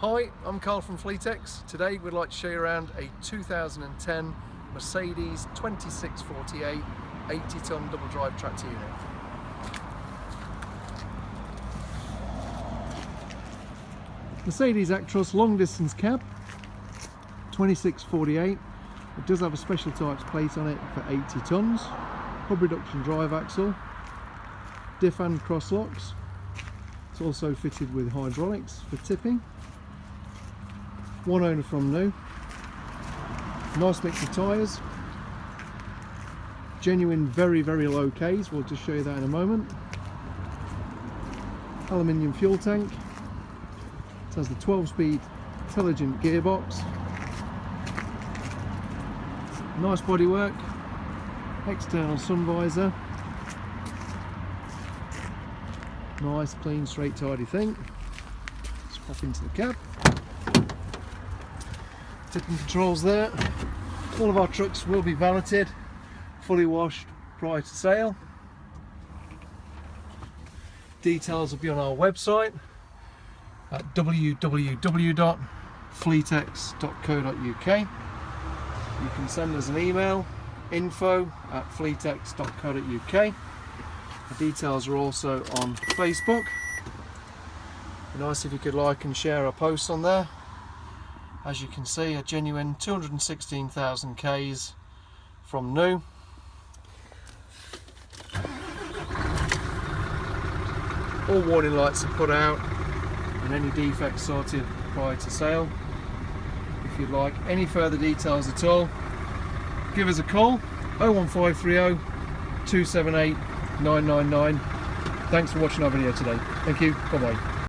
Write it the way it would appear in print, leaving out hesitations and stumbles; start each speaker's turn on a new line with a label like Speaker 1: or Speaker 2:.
Speaker 1: Hi, I'm Carl from Fleetex. Today we'd like to show you around a 2010 Mercedes 2648 80-ton double drive tractor unit. Mercedes ACTROS long distance cab, 2648. It does have a special types plate on it for 80 tons. Hub reduction drive axle, diff and cross locks. It's also fitted with hydraulics for tipping. One owner from new. Nice mix of tyres. Genuine very low Ks, we'll just show you that in a moment. Aluminium fuel tank. It has the 12-speed intelligent gearbox. Nice bodywork. External sun visor. Nice, clean, straight, tidy thing. Let's pop into the cab. Tipping controls there. All of our trucks will be valeted, fully washed prior to sale. Details will be on our website at www.fleetex.co.uk. You can send us an email, info@fleetex.co.uk. The details are also on Facebook. It'd be nice if you could like and share our posts on there. As you can see, a genuine 216,000 Ks from new. All warning lights are put out and any defects sorted prior to sale. If you'd like any further details at all, give us a call, 01530 278 999. Thanks for watching our video today. Thank you. Bye bye.